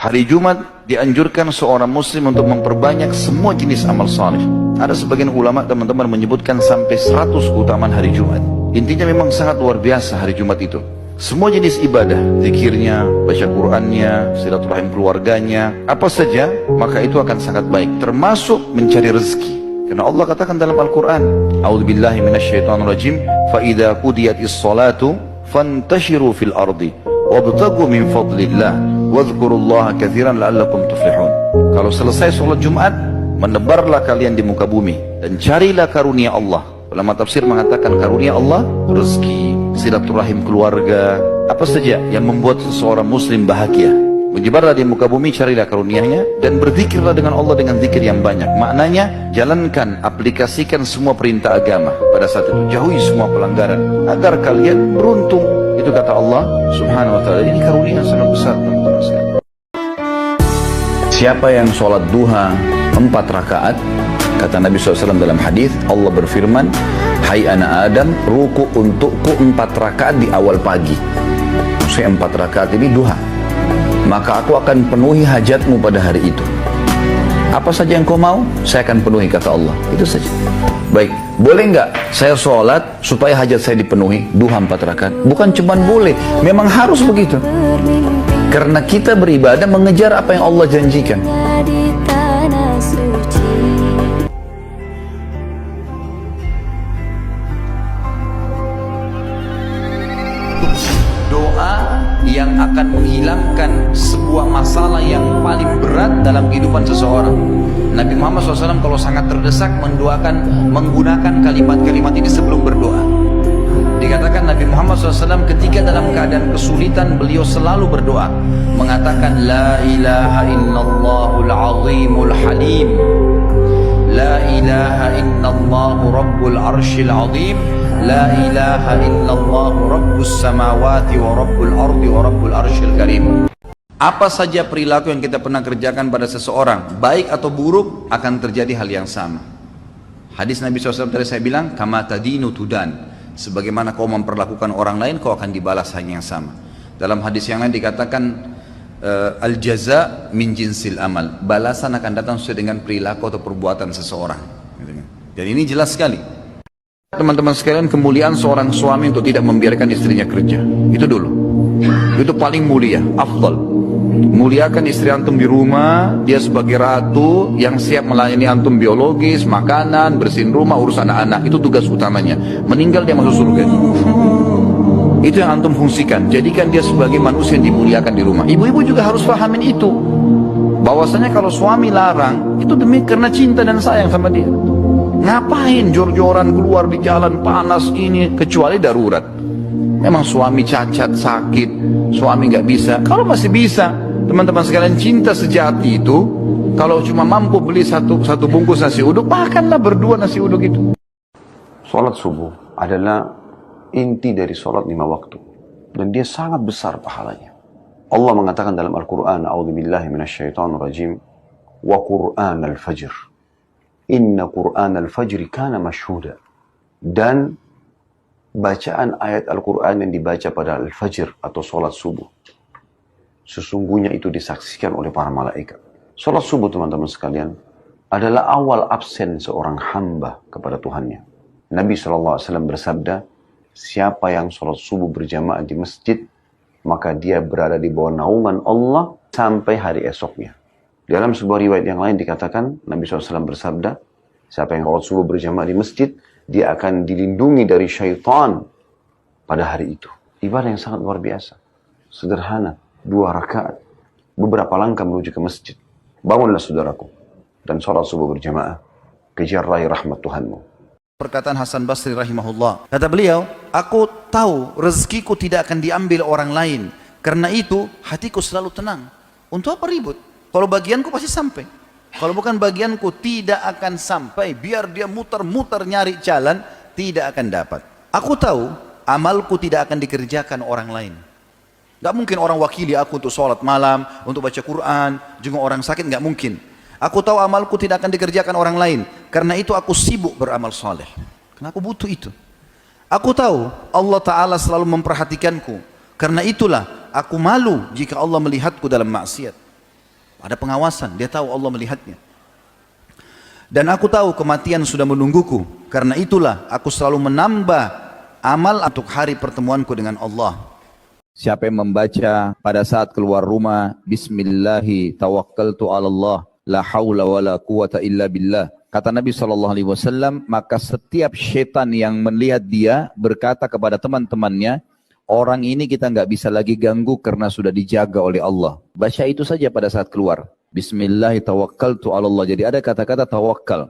Hari Jumat dianjurkan seorang muslim untuk memperbanyak semua jenis amal saleh. Ada sebagian ulama teman-teman menyebutkan sampai 100 keutamaan hari Jumat. Intinya memang sangat luar biasa hari Jumat itu. Semua jenis ibadah, zikirnya, baca Qur'annya, silaturahim keluarganya, apa saja, maka itu akan sangat baik. Termasuk mencari rezeki. Karena Allah katakan dalam Al-Quran, A'udzubillahi minasyaitonirrajim, فَإِذَا قُضِيَتِ الصَّلَاةُ فَانْتَشِرُوا فِي الْأَرْضِ وَابْتَغُوا مِنْ فَضْلِ اللَّهِ وَاذْكُرُوا اللَّهَ كَثِيرًا لَعَلَّكُمْ تُفْلِحُونَ. Kalau selesai sholat Jumat, menebarlah kalian di muka bumi dan carilah karunia Allah. Ulama tafsir mengatakan karunia Allah, rezeki, silaturahim keluarga, apa saja yang membuat seseorang muslim bahagia. Menyebarlah di muka bumi, carilah karunianya, dan berzikirlah dengan Allah dengan zikir yang banyak. Maknanya, jalankan, aplikasikan semua perintah agama pada saat itu. Jauhi semua pelanggaran, agar kalian beruntung. Itu kata Allah subhanahu wa ta'ala. Ini karunia yang sangat besar, teman-teman sekalian. Siapa yang sholat duha 4 rakaat, kata Nabi SAW dalam hadis, Allah berfirman, hai anak Adam, ruku untukku 4 rakaat di awal pagi. Maksudnya 4 rakaat ini duha. Maka aku akan penuhi hajatmu pada hari itu. Apa saja yang kau mau, saya akan penuhi, kata Allah. Itu saja. Baik, boleh nggak saya sholat supaya hajat saya dipenuhi? Duha 4 rakaat. Bukan cuma boleh, memang harus begitu. Karena kita beribadah mengejar apa yang Allah janjikan. Doa yang akan menghilangkan sebuah masalah yang paling berat dalam kehidupan seseorang. Nabi Muhammad SAW kalau sangat terdesak mendoakan menggunakan kalimat-kalimat ini sebelum berdoa. Dikatakan Nabi Muhammad SAW ketika dalam keadaan kesulitan beliau selalu berdoa, mengatakan la ilaha illallahul azimul halim, la ilaha illallahu rabbul arshil azim, la ilaha illallah rabbus samawati wa rabbul ardi wa rabbul arshil karim. Apa saja perilaku yang kita pernah kerjakan pada seseorang, baik atau buruk, akan terjadi hal yang sama. Hadis Nabi SAW tadi saya bilang, kama tadinu tudan, sebagaimana kau memperlakukan orang lain, kau akan dibalas hal yang sama. Dalam hadis yang lain dikatakan, al jaza min jinsil amal, balasan akan datang sesuai dengan perilaku atau perbuatan seseorang. Dan ini jelas sekali. Teman-teman sekalian, kemuliaan seorang suami untuk tidak membiarkan istrinya kerja, itu dulu, itu paling mulia, afdal. Muliakan istri antum di rumah, dia sebagai ratu yang siap melayani antum biologis, makanan, bersihin rumah, urus anak-anak, itu tugas utamanya. Meninggal dia masuk surga. Itu yang antum fungsikan, jadikan dia sebagai manusia yang dimuliakan di rumah. Ibu-ibu juga harus pahamin itu, bahwasanya kalau suami larang, itu demi karena cinta dan sayang sama dia. Ngapain jor-joran keluar di jalan panas ini, kecuali darurat. Memang suami cacat, sakit, suami nggak bisa. Kalau masih bisa, teman-teman sekalian, cinta sejati itu, kalau cuma mampu beli satu bungkus nasi uduk, makanlah berdua nasi uduk itu. Salat subuh adalah inti dari salat 5 waktu. Dan dia sangat besar pahalanya. Allah mengatakan dalam Al-Quran, A'udzubillahi minasyaitonirrajim, wa Qur'an al-fajr. Inna Qur'an al-fajri kana mashhuda. Dan bacaan ayat Al-Quran yang dibaca pada al-fajr atau sholat subuh, sesungguhnya itu disaksikan oleh para malaikat. Sholat subuh, teman-teman sekalian, adalah awal absen seorang hamba kepada Tuhannya. Nabi SAW bersabda, siapa yang sholat subuh berjamaah di masjid, maka dia berada di bawah naungan Allah sampai hari esoknya. Dalam sebuah riwayat yang lain dikatakan, Nabi SAW bersabda, siapa yang sholat subuh berjamaah di masjid, dia akan dilindungi dari syaitan pada hari itu. Ibadah yang sangat luar biasa. Sederhana, 2 rakaat, beberapa langkah menuju ke masjid. Bangunlah saudaraku, dan sholat subuh berjamaah. Kejar raih rahmat Tuhanmu. Perkataan Hasan Basri rahimahullah, kata beliau, aku tahu rezekiku tidak akan diambil orang lain, karena itu hatiku selalu tenang. Untuk apa ribut? Kalau bagianku pasti sampai. Kalau bukan bagianku tidak akan sampai. Biar dia muter-muter nyari jalan, tidak akan dapat. Aku tahu amalku tidak akan dikerjakan orang lain. Gak mungkin orang wakili aku untuk sholat malam, untuk baca Quran, jenguk orang sakit, gak mungkin. Aku tahu amalku tidak akan dikerjakan orang lain. Karena itu aku sibuk beramal soleh. Karena aku butuh itu. Aku tahu Allah Ta'ala selalu memperhatikanku. Karena itulah aku malu jika Allah melihatku dalam maksiat. Ada pengawasan, dia tahu Allah melihatnya. Dan aku tahu kematian sudah menungguku. Karena itulah aku selalu menambah amal untuk hari pertemuanku dengan Allah. Siapa yang membaca pada saat keluar rumah, Bismillahi tawakkaltu ala Allah, la hawla wa la quwata illa billah. Kata Nabi SAW, maka setiap syaitan yang melihat dia berkata kepada teman-temannya, orang ini kita nggak bisa lagi ganggu karena sudah dijaga oleh Allah. Baca itu saja pada saat keluar. Bismillahirrahmanirrahim. Tawakkaltu 'ala Allah. Jadi ada kata-kata tawakal.